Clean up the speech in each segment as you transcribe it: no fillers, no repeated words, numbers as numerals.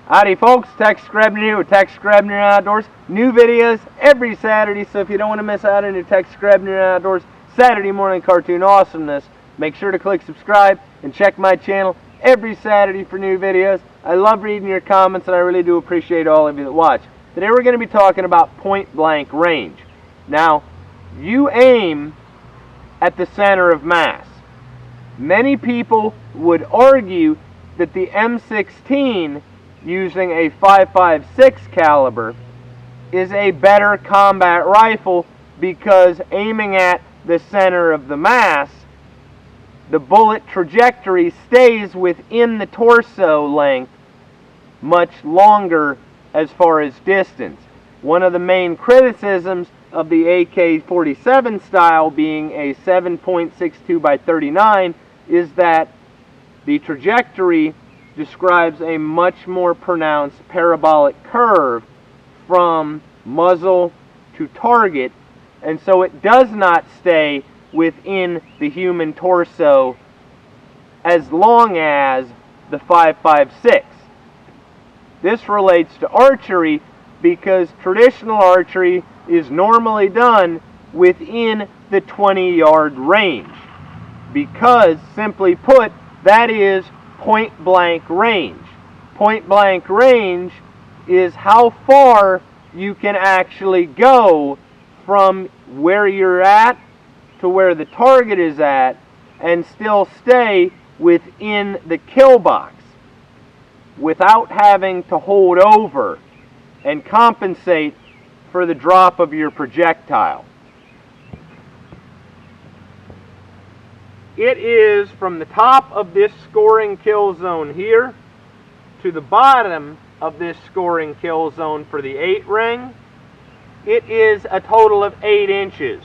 Howdy folks, Tex Grebner here with Tex Grebner Outdoors. New videos every Saturday, so if you don't want to miss out on your Tex Grebner Outdoors Saturday morning cartoon awesomeness, make sure to click subscribe and check my channel every Saturday for new videos. I love reading your comments and I really do appreciate all of you that watch. Today we're going to be talking about point blank range. Now, you aim at the center of mass. Many people would argue that the M16 using a .556 caliber is a better combat rifle because aiming at the center of the mass, the bullet trajectory stays within the torso length much longer as far as distance. One of the main criticisms of the AK-47 style being a 7.62 by 39 is that the trajectory describes a much more pronounced parabolic curve from muzzle to target, and so it does not stay within the human torso as long as the .556. This relates to archery because traditional archery is normally done within the 20-yard range because, simply put, that is point blank range. Point blank range is how far you can actually go from where you're at to where the target is at and still stay within the kill box without having to hold over and compensate for the drop of your projectile. It is from the top of this scoring kill zone here to the bottom of this scoring kill zone for the 8 ring. It is a total of 8 inches.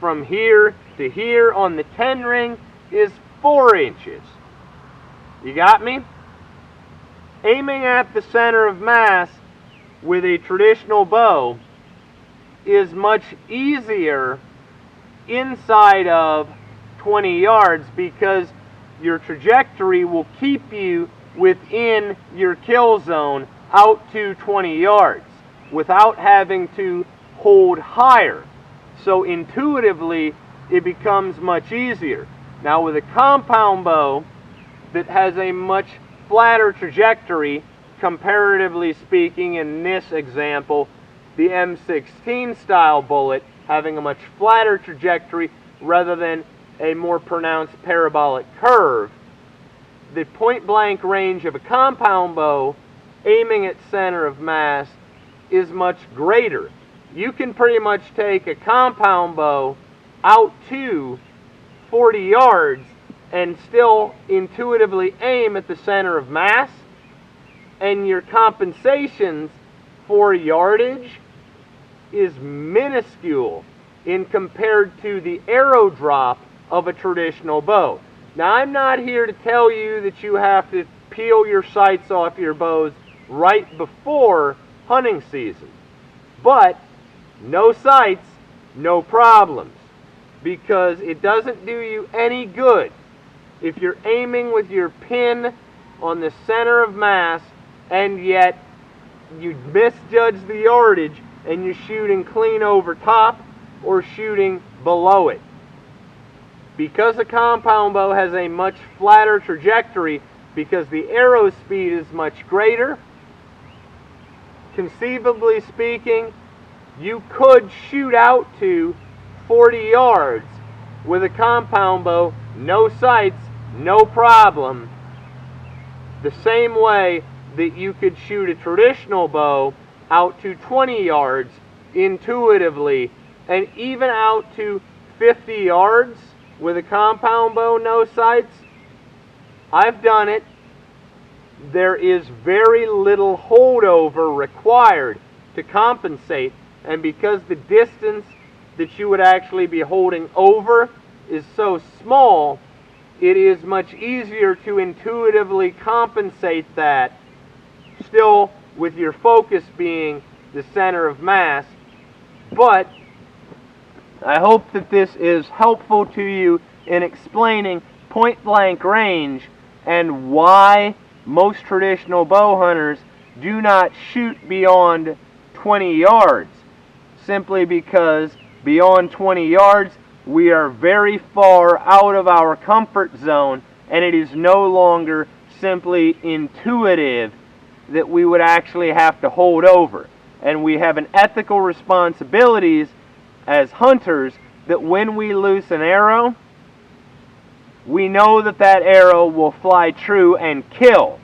From here to here on the 10 ring is 4 inches. You got me? Aiming at the center of mass with a traditional bow is much easier inside of 20 yards because your trajectory will keep you within your kill zone out to 20 yards without having to hold higher. So intuitively it becomes much easier. Now with a compound bow that has a much flatter trajectory, comparatively speaking, in this example, the M16 style bullet having a much flatter trajectory rather than a more pronounced parabolic curve, the point blank range of a compound bow aiming at center of mass is much greater. You can pretty much take a compound bow out to 40 yards and still intuitively aim at the center of mass, and your compensations for yardage is minuscule in compared to the arrow drop of a traditional bow. Now, I'm not here to tell you that you have to peel your sights off your bows right before hunting season, but no sights, no problems, because it doesn't do you any good if you're aiming with your pin on the center of mass and yet you misjudge the yardage and you're shooting clean over top or shooting below it. Because a compound bow has a much flatter trajectory, because the arrow speed is much greater, conceivably speaking, you could shoot out to 40 yards with a compound bow, no sights, no problem, the same way that you could shoot a traditional bow out to 20 yards intuitively, and even out to 50 yards with a compound bow, no sights. I've done it. There is very little holdover required to compensate, and because the distance that you would actually be holding over is so small, it is much easier to intuitively compensate that, still with your focus being the center of mass. But I hope that this is helpful to you in explaining point blank range and why most traditional bow hunters do not shoot beyond 20 yards, simply because beyond 20 yards we are very far out of our comfort zone, and it is no longer simply intuitive that we would actually have to hold over. And we have an ethical responsibilities as hunters that when we loose an arrow, we know that that arrow will fly true and kill.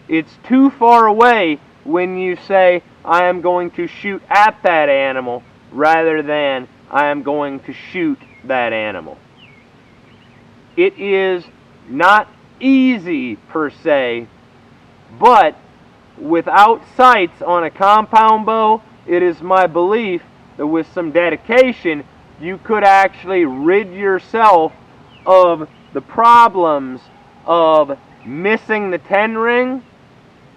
It's too far away when you say, I am going to shoot at that animal, rather than I am going to shoot that animal. It is not easy per se, but without sights on a compound bow, it is my belief that with some dedication, you could actually rid yourself of the problems of missing the 10 ring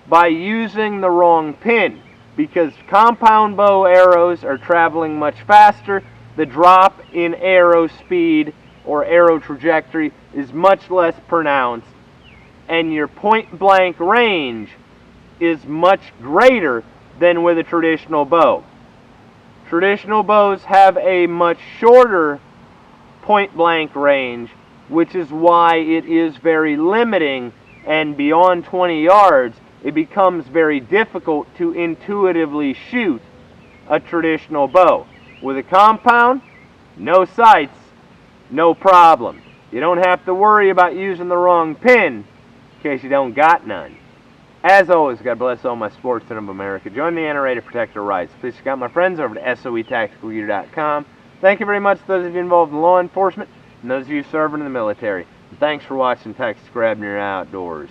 by using the wrong pin, because compound bow arrows are traveling much faster. The drop in arrow speed or arrow trajectory is much less pronounced, and your point blank range is much greater than with a traditional bow. Traditional bows have a much shorter point blank range, which is why it is very limiting, and beyond 20 yards it becomes very difficult to intuitively shoot a traditional bow. With a compound, no sights, no problem. You don't have to worry about using the wrong pin in case you don't got none. As always, God bless all my sportsmen of America. Join the NRA to protect our rights. Please check out my friends over at SOETacticalgear.com. Thank you very much to those of you involved in law enforcement and those of you serving in the military. And thanks for watching Texas Grebner Outdoors.